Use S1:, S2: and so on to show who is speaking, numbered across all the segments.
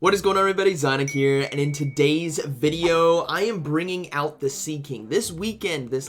S1: What is going on, everybody? ZyoniK here, and in today's video, I am bringing out the Seaking. This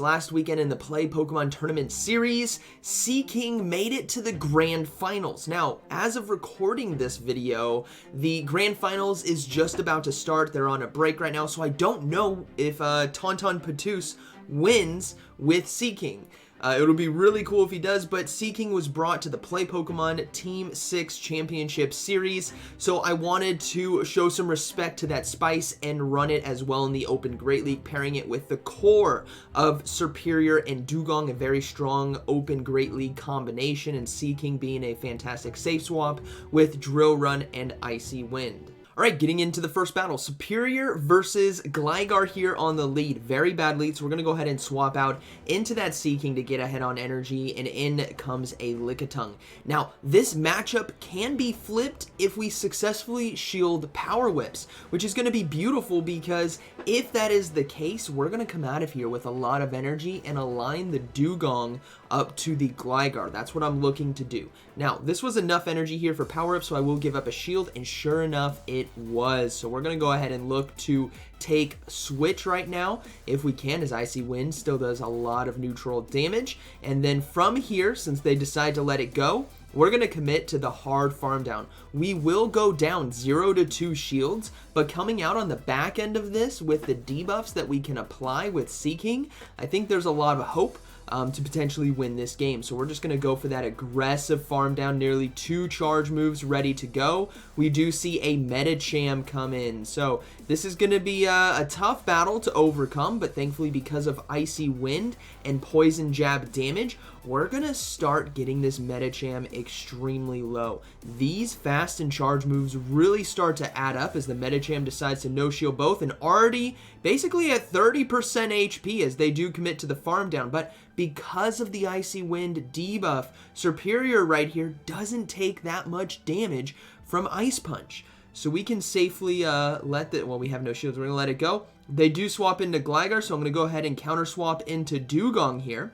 S1: last weekend in the Play Pokemon Tournament Series, Seaking made it to the Grand Finals. Now, as of recording this video, the Grand Finals is just about to start. They're on a break right now, so I don't know if Tauntaun Patus wins with Seaking. It'll be really cool if he does, but Seaking was brought to the Play Pokemon Team 6 Championship Series, so I wanted to show some respect to that spice and run it as well in the Open Great League, pairing it with the core of Superior and Dugong, a very strong Open Great League combination, and Seaking being a fantastic safe swap with Drill Run and Icy Wind. Alright, getting into the first battle, Superior versus Gligar here on the lead. Very bad lead, so we're going to go ahead and swap out into that Seaking to get ahead on energy, and in comes a Lickatong. Now, this matchup can be flipped if we successfully shield Power Whips, which is going to be beautiful because if that is the case, we're going to come out of here with a lot of energy and align the Dugong up to the Gligar. That's what I'm looking to do. Now, this was enough energy here for Power Up, so I will give up a shield, and sure enough, it was. So we're going to go ahead and look to take Switch right now, if we can, as Icy Wind still does a lot of neutral damage. And then from here, since they decide to let it go, we're going to commit to the hard farm down. We will go down 0 to 2 shields, but coming out on the back end of this with the debuffs that we can apply with Seaking, I think there's a lot of hope to potentially win this game. So we're just going to go for that aggressive farm down, nearly 2 charge moves ready to go. We do see a Meacham come in, so this is going to be a tough battle to overcome, but thankfully because of Icy Wind and Poison Jab damage, we're going to start getting this Meacham extremely low. These fast and charge moves really start to add up as the Meacham decides to no-shield both, and already basically at 30% HP as they do commit to the farm down. But because of the Icy Wind debuff, Superior right here doesn't take that much damage from Ice Punch. So we can safely well, we have no shields, we're going to let it go. They do swap into Gligar, so I'm going to go ahead and counter swap into Dugong here.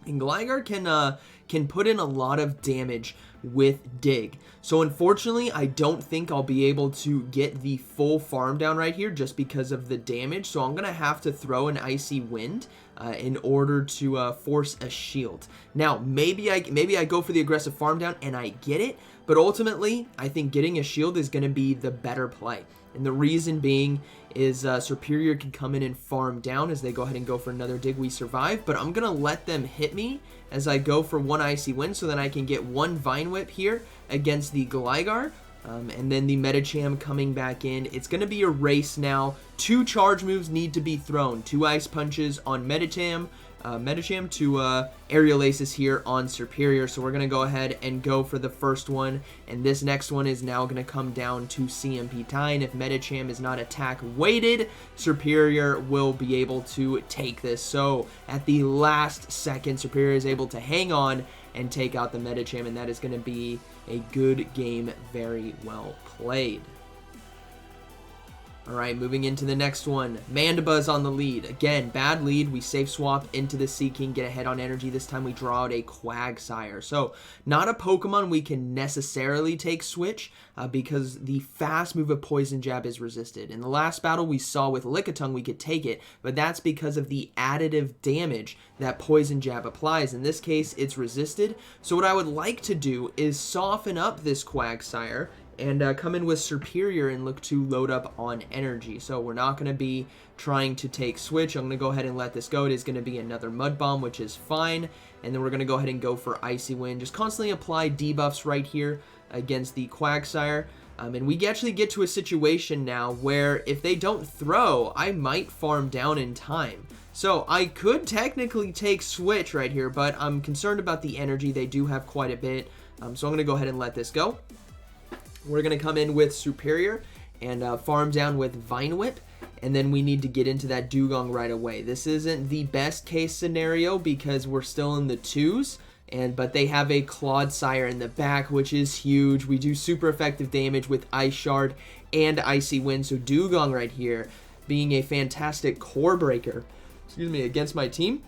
S1: And Gligar can put in a lot of damage with Dig. So unfortunately, I don't think I'll be able to get the full farm down right here just because of the damage. So I'm going to have to throw an Icy Wind in order to force a shield. Now, maybe I go for the aggressive farm down and I get it, but ultimately, I think getting a shield is going to be the better play. And the reason being is Superior can come in and farm down as they go ahead and go for another Dig. We survive, but I'm going to let them hit me as I go for one Icy Wind so that I can get one Vine Whip here against the Gligar. And then the Meacham coming back in. It's going to be a race now. 2 charge moves need to be thrown. 2 Ice Punches on Meacham to Aerial Aces here on Superior. So we're going to go ahead and go for the first one. And this next one is now going to come down to CMP tie. And if Meacham is not attack weighted, Superior will be able to take this. So at the last second, Superior is able to hang on and take out the Meacham, and that is going to be a good game, very well played. Alright, moving into the next one. Mandibuzz on the lead. Again, bad lead. We safe swap into the Seaking, get ahead on energy. This time we draw out a Quagsire. So, not a Pokemon we can necessarily take Switch because the fast move of Poison Jab is resisted. In the last battle we saw with Lickatong we could take it, but that's because of the additive damage that Poison Jab applies. In this case, it's resisted. So what I would like to do is soften up this Quagsire and come in with Superior and look to load up on energy. So we're not going to be trying to take Switch. I'm going to go ahead and let this go. It is going to be another Mud Bomb, which is fine. And then we're going to go ahead and go for Icy Wind. Just constantly apply debuffs right here against the Quagsire. And we actually get to a situation now where if they don't throw, I might farm down in time. So I could technically take Switch right here, but I'm concerned about the energy. They do have quite a bit. So I'm going to go ahead and let this go. We're going to come in with Superior and farm down with Vine Whip, and then we need to get into that Dugong right away. This isn't the best case scenario because we're still in the 2s, but they have a Clodsire in the back, which is huge. We do super effective damage with Ice Shard and Icy Wind, so Dugong right here being a fantastic core breaker, against my team,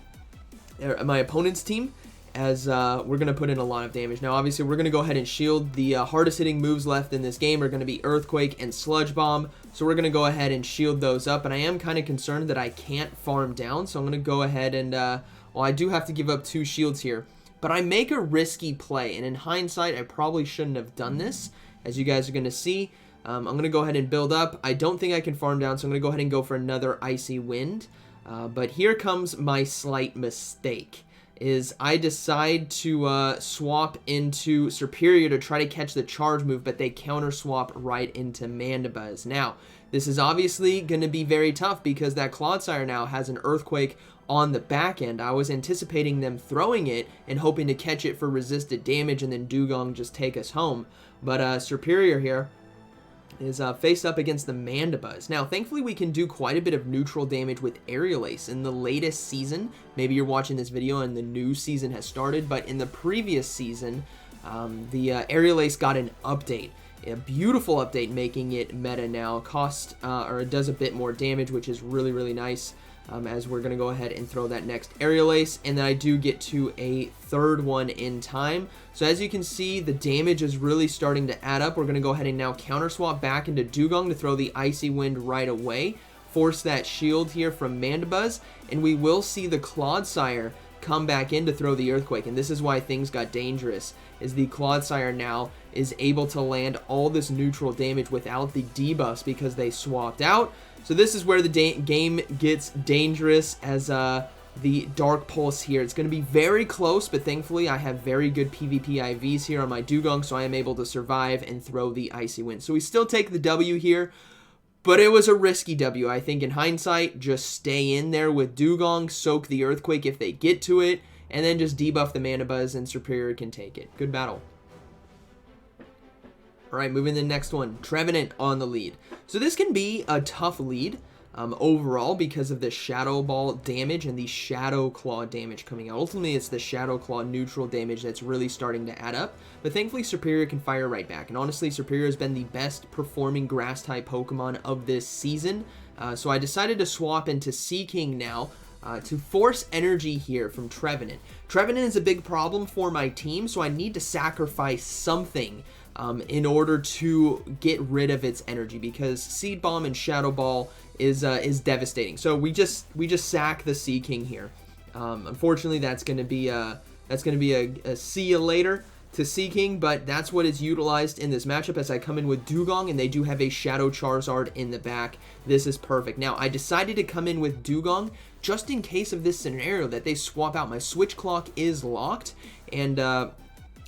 S1: my opponent's team. as we're going to put in a lot of damage. Now, obviously, we're going to go ahead and shield. The hardest hitting moves left in this game are going to be Earthquake and Sludge Bomb, so we're going to go ahead and shield those up, and I am kind of concerned that I can't farm down, so I'm going to go ahead and, well, I do have to give up 2 shields here, but I make a risky play, and in hindsight, I probably shouldn't have done this, as you guys are going to see. I'm going to go ahead and build up. I don't think I can farm down, so I'm going to go ahead and go for another Icy Wind, but here comes my slight mistake. Is I decide to swap into Superior to try to catch the charge move, but they counter swap right into Mandibuzz. Now, this is obviously going to be very tough because that Clodsire now has an Earthquake on the back end. I was anticipating them throwing it and hoping to catch it for resisted damage and then Dugong just take us home. But Superior here is faced up against the Mandibuzz. Now, thankfully, we can do quite a bit of neutral damage with Aerial Ace. In the latest season, maybe you're watching this video and the new season has started, but in the previous season, the Aerial Ace got an update. A beautiful update, making it meta now. Or it does a bit more damage, which is really, really nice. As we're going to go ahead and throw that next Aerial Ace, and then I do get to a third one in time. So as you can see, the damage is really starting to add up. We're going to go ahead and now counter swap back into Dugong to throw the Icy Wind right away, force that shield here from Mandibuzz, and we will see the Clodsire come back in to throw the Earthquake, and this is why things got dangerous, is the Clodsire now is able to land all this neutral damage without the debuffs because they swapped out. So this is where the game gets dangerous as the Dark Pulse here. It's going to be very close, but thankfully I have very good PvP IVs here on my Dugong, so I am able to survive and throw the Icy Wind. So we still take the W here, but it was a risky W. I think in hindsight, just stay in there with Dugong, soak the Earthquake if they get to it, and then just debuff the Mandibuzz and Superior can take it. Good battle. Alright, moving to the next one. Trevenant on the lead. So this can be a tough lead overall because of the Shadow Ball damage and the Shadow Claw damage coming out. Ultimately, it's the Shadow Claw neutral damage that's really starting to add up. But thankfully, Superior can fire right back. And honestly, Superior has been the best performing Grass-type Pokemon of this season. So I decided to swap into Seaking now. To force energy here from Trevenant. Trevenant is a big problem for my team, so I need to sacrifice something in order to get rid of its energy, because Seed Bomb and Shadow Ball is devastating. So we just sack the Seaking here. Unfortunately, that's going to be a see you later to Seaking, but that's what is utilized in this matchup as I come in with Dugong, and they do have a Shadow Charizard in the back. This is perfect. Now, I decided to come in with Dugong just in case of this scenario that they swap out. My switch clock is locked, and I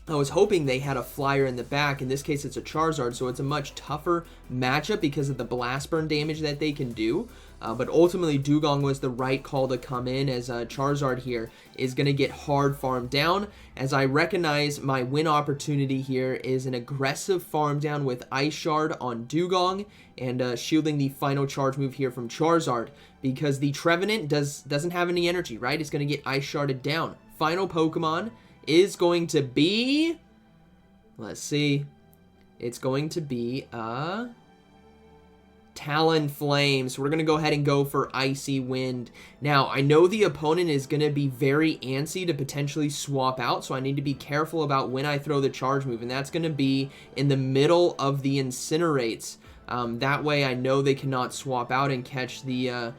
S1: was hoping they had a flyer in the back. In this case, it's a Charizard, so it's a much tougher matchup because of the blast burn damage that they can do. But ultimately, Dugong was the right call to come in, as Charizard here is going to get hard farmed down, as I recognize my win opportunity here is an aggressive farm down with Ice Shard on Dugong and shielding the final charge move here from Charizard, because the Trevenant doesn't have any energy, right? It's going to get Ice Sharded down. Final Pokemon is going to be, let's see, it's going to be Talonflame. So we're going to go ahead and go for Icy Wind. Now, I know the opponent is going to be very antsy to potentially swap out, so I need to be careful about when I throw the charge move, and that's going to be in the middle of the Incinerates. That way I know they cannot swap out and catch the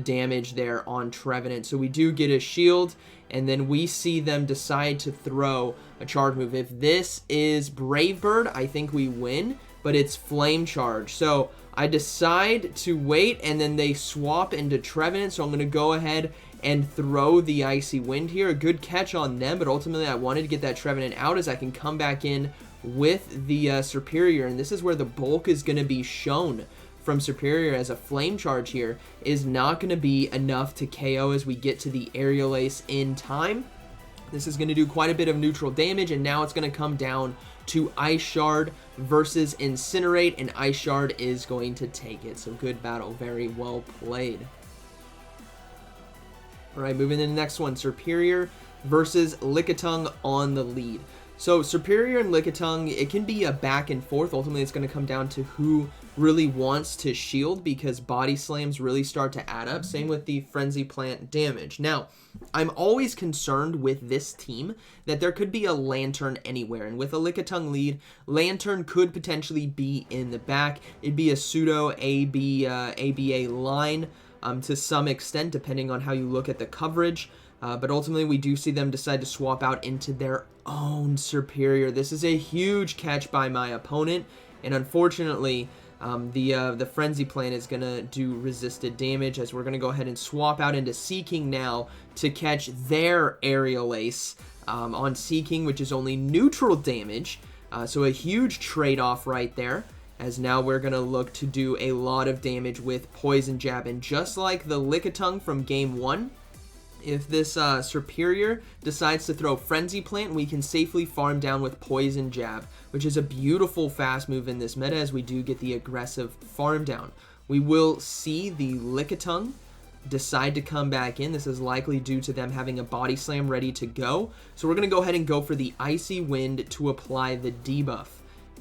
S1: damage there on Trevenant. So we do get a shield, and then we see them decide to throw a charge move. If this is Brave Bird, I think we win, but it's Flame Charge. So I decide to wait, and then they swap into Trevenant, so I'm going to go ahead and throw the Icy Wind here. A good catch on them, but ultimately I wanted to get that Trevenant out as I can come back in with the Superior, and this is where the bulk is going to be shown from Superior, as a Flame Charge here is not going to be enough to KO as we get to the Aerial Ace in time. This is going to do quite a bit of neutral damage, and now it's going to come down to Ice Shard versus Incinerate, and Ice Shard is going to take it. So good battle, very well played. Alright, moving to the next one, Superior versus Lickatong on the lead. So Superior and Lickatong, it can be a back and forth. Ultimately, it's going to come down to who really wants to shield, because body slams really start to add up. Same with the Frenzy Plant damage. Now, I'm always concerned with this team that there could be a Lantern anywhere. And with a Lickatong lead, Lantern could potentially be in the back. It'd be a pseudo ABA line to some extent, depending on how you look at the coverage. But ultimately, we do see them decide to swap out into their own Superior. This is a huge catch by my opponent, and unfortunately, the Frenzy Plant is going to do resisted damage, as we're going to go ahead and swap out into Seaking now to catch their Aerial Ace on Seaking, which is only neutral damage. So a huge trade-off right there, as now we're going to look to do a lot of damage with Poison Jab. And just like the Lickatong from Game 1, if this Superior decides to throw Frenzy Plant, we can safely farm down with Poison Jab, which is a beautiful fast move in this meta, as we do get the aggressive farm down. We will see the Lickatong decide to come back in. This is likely due to them having a Body Slam ready to go. So we're going to go ahead and go for the Icy Wind to apply the debuff,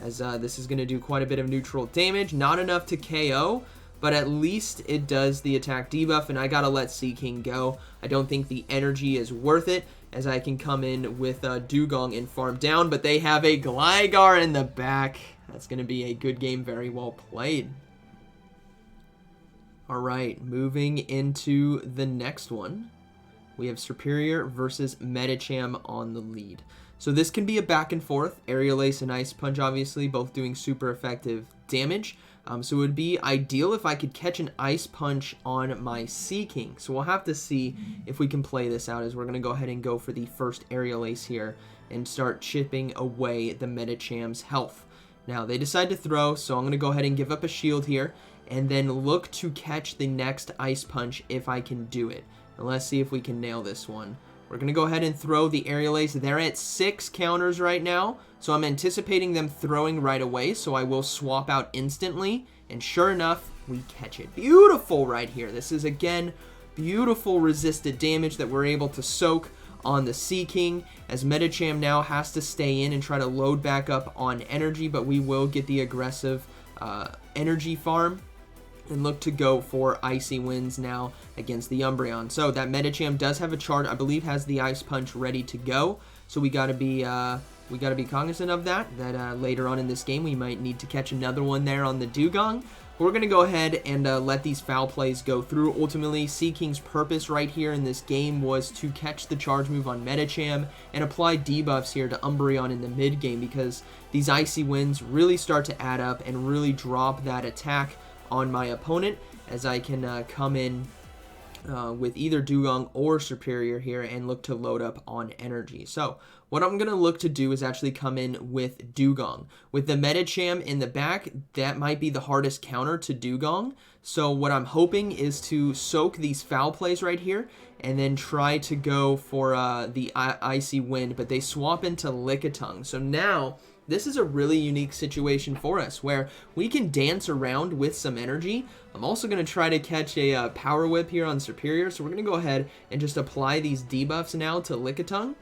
S1: as this is going to do quite a bit of neutral damage. Not enough to KO, but at least it does the attack debuff, and I gotta let Seaking go. I don't think the energy is worth it, as I can come in with Dugong and farm down, but they have a Gligar in the back. That's gonna be a good game, very well played. Alright, moving into the next one. We have Superior versus Medicham on the lead. So this can be a back and forth. Aerial Ace and Ice Punch, obviously, both doing super effective damage. So it would be ideal if I could catch an Ice Punch on my Seaking. So we'll have to see if we can play this out, as we're going to go ahead and go for the first Aerial Ace here and start chipping away the Medicham's health. Now, they decide to throw, so I'm going to go ahead and give up a shield here and then look to catch the next Ice Punch if I can do it. And let's see if we can nail this one. We're going to go ahead and throw the Aerial Ace. They're at 6 counters right now, so I'm anticipating them throwing right away, so I will swap out instantly, and sure enough, we catch it. Beautiful right here. This is, again, beautiful resisted damage that we're able to soak on the Seaking, as Medicham now has to stay in and try to load back up on energy, but we will get the aggressive energy farm and look to go for Icy Winds now against the Umbreon. So that Medicham does have a charge, I believe has the Ice Punch ready to go. So we gotta be cognizant of that later on in this game we might need to catch another one there on the Dugong. We're gonna go ahead and let these foul plays go through. Ultimately, Seaking's purpose right here in this game was to catch the charge move on Medicham and apply debuffs here to Umbreon in the mid game, because these Icy Winds really start to add up and really drop that attack on my opponent, as I can come in with either Dugong or Superior here and look to load up on energy. So what I'm going to look to do is actually come in with Dugong. With the Medicham in the back, that might be the hardest counter to Dugong. So what I'm hoping is to soak these foul plays right here and then try to go for the Icy Wind, but they swap into Lickatong. So now this is a really unique situation for us, where we can dance around with some energy. I'm also going to try to catch a Power Whip here on Superior, so we're going to go ahead and just apply these debuffs now to Lickatong.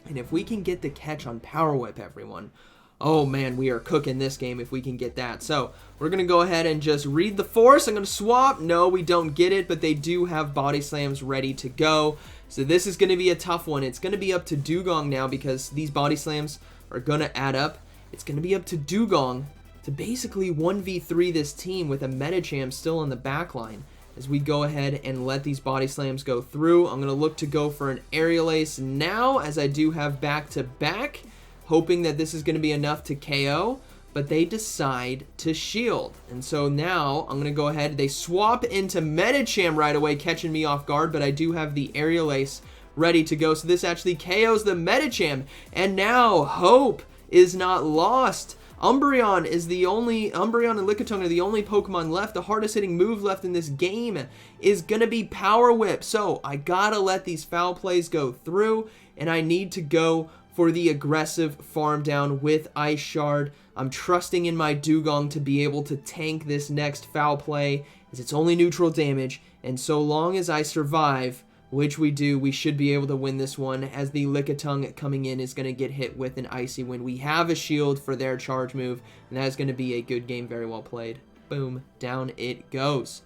S1: And if we can get the catch on Power Whip, everyone, oh man, we are cooking this game if we can get that. So we're going to go ahead and just read the force. I'm going to swap. No, we don't get it, but they do have Body Slams ready to go. So this is going to be a tough one. It's going to be up to Dugong now, because these Body Slams are going to add up. It's going to be up to Dugong to basically 1v3 this team with a Medicham still on the back line, as we go ahead and let these Body Slams go through. I'm going to look to go for an Aerial Ace now, as I do have back-to-back, hoping that this is going to be enough to KO, but they decide to shield. And so now I'm going to go ahead. They swap into Medicham right away, catching me off guard, but I do have the Aerial Ace ready to go. So this actually KOs the Medicham, and now hope is not lost. Umbreon and Lickatong are the only Pokemon left. The hardest hitting move left in this game is gonna be Power Whip. So I gotta let these foul plays go through, and I need to go for the aggressive farm down with Ice Shard. I'm trusting in my Dugong to be able to tank this next foul play, as it's only neutral damage, and so long as I survive, which we do, we should be able to win this one, as the Lickatong coming in is going to get hit with an Icy Wind. We have a shield for their charge move, and that is going to be a good game, very well played. Boom, down it goes.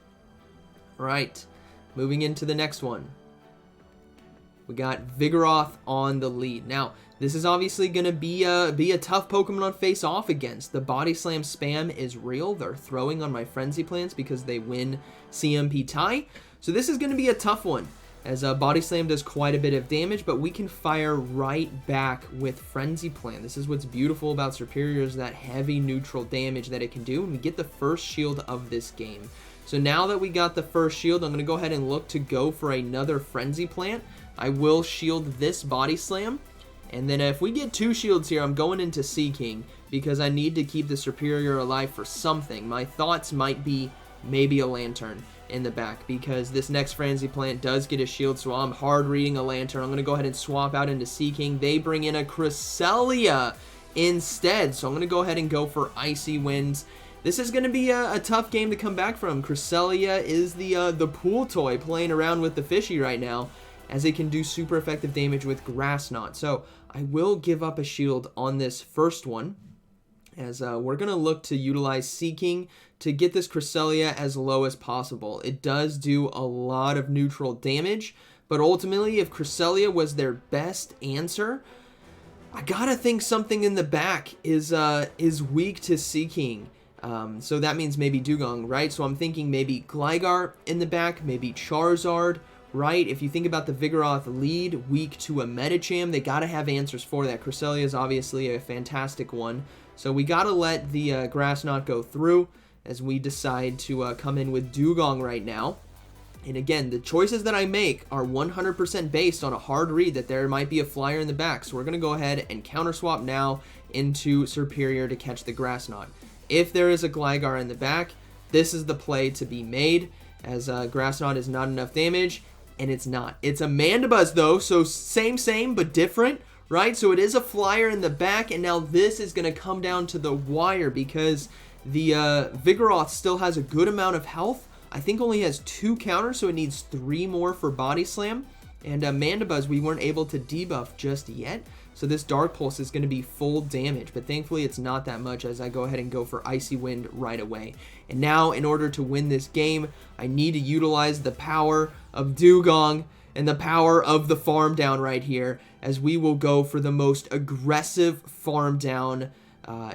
S1: All right, moving into the next one. We got Vigoroth on the lead. Now, this is obviously going to be a tough Pokemon to face off against. The Body Slam spam is real. They're throwing on my Frenzy Plants because they win CMP tie. So this is going to be a tough one, as Body Slam does quite a bit of damage, but we can fire right back with Frenzy Plant. This is what's beautiful about Superior, is that heavy neutral damage that it can do, and we get the first shield of this game. So now that we got the first shield, I'm going to go ahead and look to go for another Frenzy Plant. I will shield this Body Slam, and then if we get 2 shields here, I'm going into Seaking, because I need to keep the Superior alive for something. My thoughts might be maybe a Lantern in the back, because this next Frenzy Plant does get a shield, so I'm hard reading a Lantern. I'm going to go ahead and swap out into Seaking. They bring in a Cresselia instead, so I'm going to go ahead and go for Icy Winds. This is going to be a tough game to come back from. Cresselia is the pool toy playing around with the fishy right now, as it can do super effective damage with Grass Knot. So I will give up a shield on this first one, as we're going to look to utilize Seaking to get this Cresselia as low as possible. It does do a lot of neutral damage, but ultimately, if Cresselia was their best answer, I gotta think something in the back is weak to Seaking. So that means maybe Dugong, right? So I'm thinking maybe Gligar in the back, maybe Charizard, right? If you think about the Vigoroth lead, weak to a Medicham, they gotta have answers for that. Cresselia is obviously a fantastic one. So we gotta let the Grass Knot go through, as we decide to come in with Dugong right now. And again, the choices that I make are 100% based on a hard read that there might be a flyer in the back. So we're going to go ahead and counter swap now into Superior to catch the Grass Knot. If there is a Gligar in the back, this is the play to be made, as Grass Knot is not enough damage, and it's not. It's a Mandibuzz though, so same, but different, right? So it is a flyer in the back, and now this is going to come down to the wire, because the Vigoroth still has a good amount of health. I think only has 2 counters, so it needs 3 more for Body Slam. And Mandibuzz, we weren't able to debuff just yet, so this Dark Pulse is going to be full damage. But thankfully, it's not that much, as I go ahead and go for Icy Wind right away. And now, in order to win this game, I need to utilize the power of Dugong and the power of the Farm Down right here, as we will go for the most aggressive Farm Down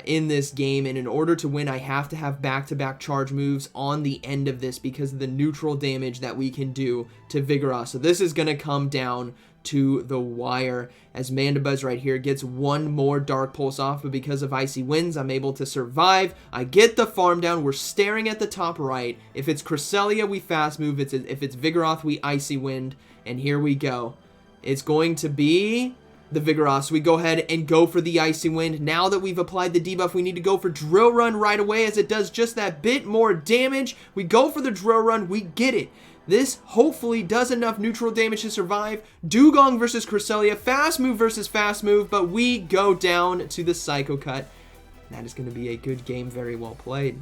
S1: in this game. And in order to win, I have to have back-to-back charge moves on the end of this, because of the neutral damage that we can do to Vigoroth. So this is going to come down to the wire, as Mandibuzz right here gets 1 more Dark Pulse off, but because of Icy Winds, I'm able to survive. I get the Farm Down. We're staring at the top right. If it's Cresselia, we fast move. If it's Vigoroth, we Icy Wind. And here we go. It's going to be the Vigoroth. So we go ahead and go for the Icy Wind. Now that we've applied the debuff, we need to go for Drill Run right away, as it does just that bit more damage. We go for the Drill Run. We get it. This hopefully does enough neutral damage to survive. Dugong versus Cresselia. Fast move versus fast move, but we go down to the Psycho Cut. That is going to be a good game. Very well played.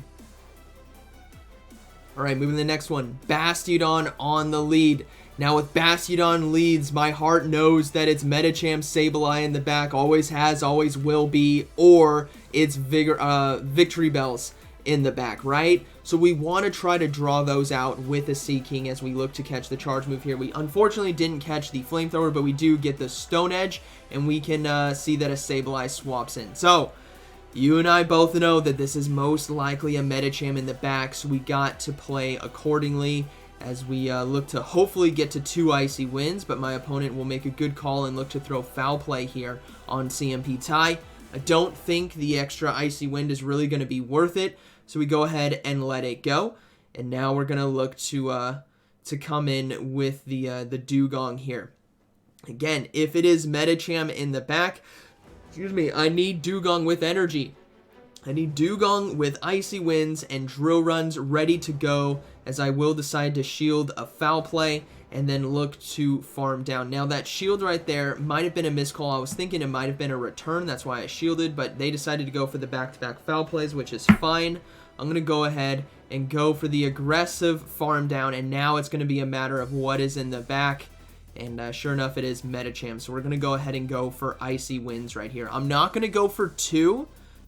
S1: All right, moving to the next one. Bastiodon on the lead. Now with Bastiodon leads, my heart knows that it's Medicham Sableye in the back, always has, always will be, or it's Victory Bells in the back, right? So we want to try to draw those out with a Seaking as we look to catch the charge move here. We unfortunately didn't catch the Flamethrower, but we do get the Stone Edge, and we can see that a Sableye swaps in. So you and I both know that this is most likely a Medicham in the back, so we got to play accordingly, as we look to hopefully get to 2 Icy Winds, but my opponent will make a good call and look to throw Foul Play here on CMP tie. I don't think the extra Icy Wind is really going to be worth it, so we go ahead and let it go. And now we're going to look to come in with the Dugong here. Again, if it is Medicham in the back, I need Dugong with energy. I need Dugong with Icy Winds and Drill Runs ready to go, as I will decide to shield a Foul Play and then look to farm down. Now that shield right there might have been a miscall. I was thinking it might have been a return, that's why I shielded, but they decided to go for the back-to-back Foul Plays, which is fine. I'm going to go ahead and go for the aggressive farm down, and now it's going to be a matter of what is in the back. And sure enough, it is Medicham. So we're going to go ahead and go for Icy Winds right here. I'm not going to go for 2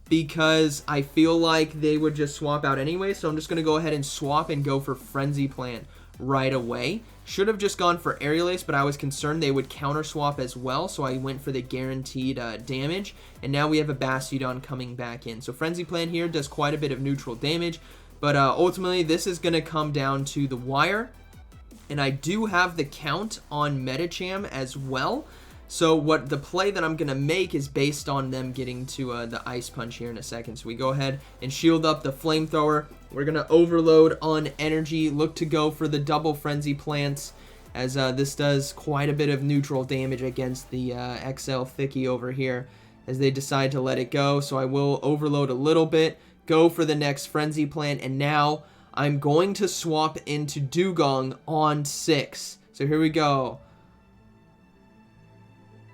S1: because I feel like they would just swap out anyway. So I'm just going to go ahead and swap and go for Frenzy Plant right away. Should have just gone for Aerial Ace, but I was concerned they would counter swap as well. So I went for the guaranteed damage. And now we have a Bastiodon coming back in. So Frenzy Plant here does quite a bit of neutral damage. But ultimately, this is going to come down to the wire. And I do have the count on Medicham as well. So what the play that I'm going to make is based on them getting to the Ice Punch here in a second. So we go ahead and shield up the Flamethrower. We're going to overload on energy. Look to go for the double Frenzy Plants, as this does quite a bit of neutral damage against the XL Thicky over here as they decide to let it go. So I will overload a little bit, go for the next Frenzy Plant, and now I'm going to swap into Dugong on 6. So here we go.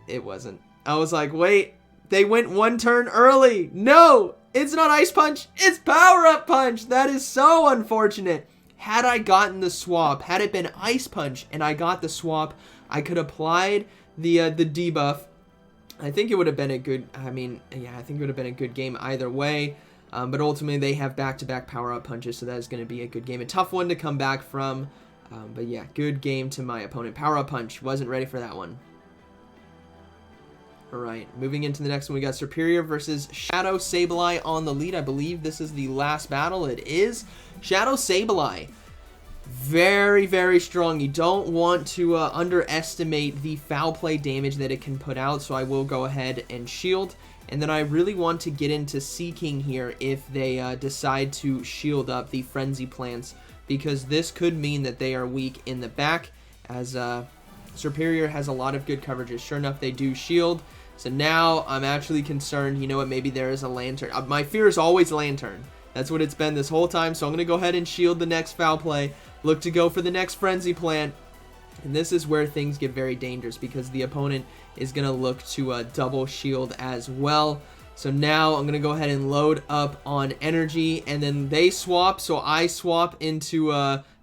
S1: It wasn't. I was like, wait, they went 1 turn early. No, it's not Ice Punch. It's Power Up Punch. That is so unfortunate. Had I gotten the swap, had it been Ice Punch and I got the swap, I could have applied the debuff. I think it would have been a good, I think it would have been a good game either way. But ultimately, they have back-to-back power-up punches, so that is going to be a good game. A tough one to come back from, but yeah, good game to my opponent. Power-up punch, wasn't ready for that one. All right, moving into the next one, we got Superior versus Shadow Sableye on the lead. I believe this is the last battle. It is. Shadow Sableye, very, very strong. You don't want to underestimate the foul play damage that it can put out, so I will go ahead and shield. And then I really want to get into Seaking here if they decide to shield up the Frenzy Plants, because this could mean that they are weak in the back, as Superior has a lot of good coverages. Sure enough, they do shield. So now I'm actually concerned, you know what, maybe there is a Lantern. My fear is always Lantern. That's what it's been this whole time, so I'm going to go ahead and shield the next foul play. Look to go for the next Frenzy Plant. And this is where things get very dangerous, because the opponent is going to look to double shield as well. So now I'm going to go ahead and load up on energy, and then they swap, so I swap into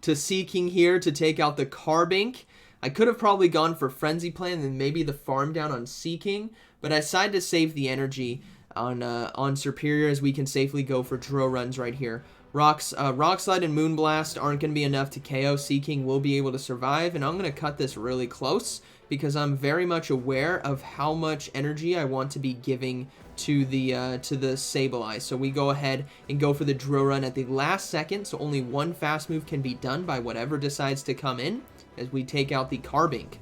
S1: to Seaking here to take out the Carbink. I could have probably gone for Frenzy Plant and then maybe the farm down on Seaking, but I decided to save the energy on Superior, as we can safely go for drill runs right here. Rock Slide and Moonblast aren't going to be enough to KO. Seaking will be able to survive, and I'm going to cut this really close because I'm very much aware of how much energy I want to be giving to the Sableye. So we go ahead and go for the drill run at the last second, so only one fast move can be done by whatever decides to come in as we take out the Carbink.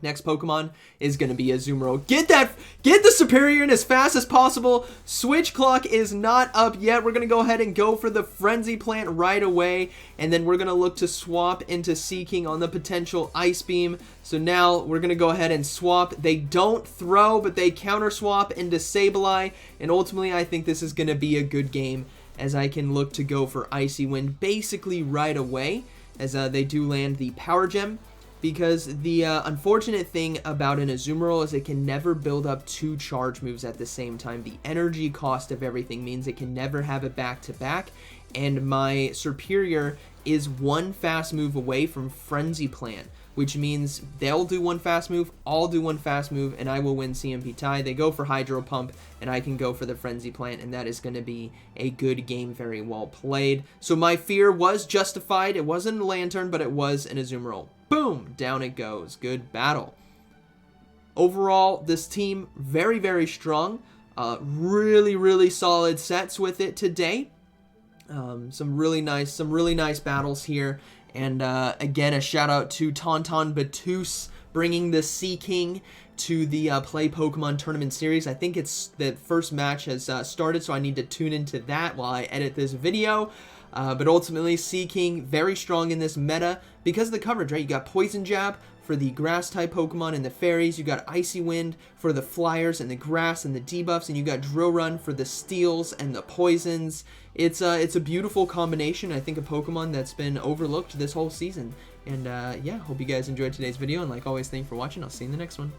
S1: Next Pokemon is going to be a Azumarill. Get the Superior in as fast as possible. Switch clock is not up yet. We're going to go ahead and go for the Frenzy Plant right away. And then we're going to look to swap into Seaking on the potential Ice Beam. So now we're going to go ahead and swap. They don't throw, but they counter swap into Sableye. And ultimately, I think this is going to be a good game, as I can look to go for Icy Wind basically right away, as they do land the Power Gem. Because the unfortunate thing about an Azumarill is it can never build up 2 charge moves at the same time. The energy cost of everything means it can never have it back-to-back. And my Superior is 1 fast move away from Frenzy Plant, which means they'll do 1 fast move, I'll do 1 fast move, and I will win CMP tie. They go for Hydro Pump, and I can go for the Frenzy Plant, and that is going to be a good game, very well played. So my fear was justified. It wasn't a Lantern, but it was an Azumarill. Boom! Down it goes. Good battle. Overall, this team, very, very strong. Really, really solid sets with it today. Some really nice battles here. And again, a shout out to Tauntaun Batuse bringing the Seaking to the Play Pokemon Tournament Series. I think it's the first match has started, so I need to tune into that while I edit this video. But ultimately, Seaking very strong in this meta because of the coverage, right? You got Poison Jab for the Grass-type Pokemon and the Fairies. You got Icy Wind for the Flyers and the Grass and the debuffs, and you got Drill Run for the Steels and the Poisons. It's a beautiful combination. I think a Pokemon that's been overlooked this whole season. And yeah, hope you guys enjoyed today's video. And like always, thank you for watching. I'll see you in the next one.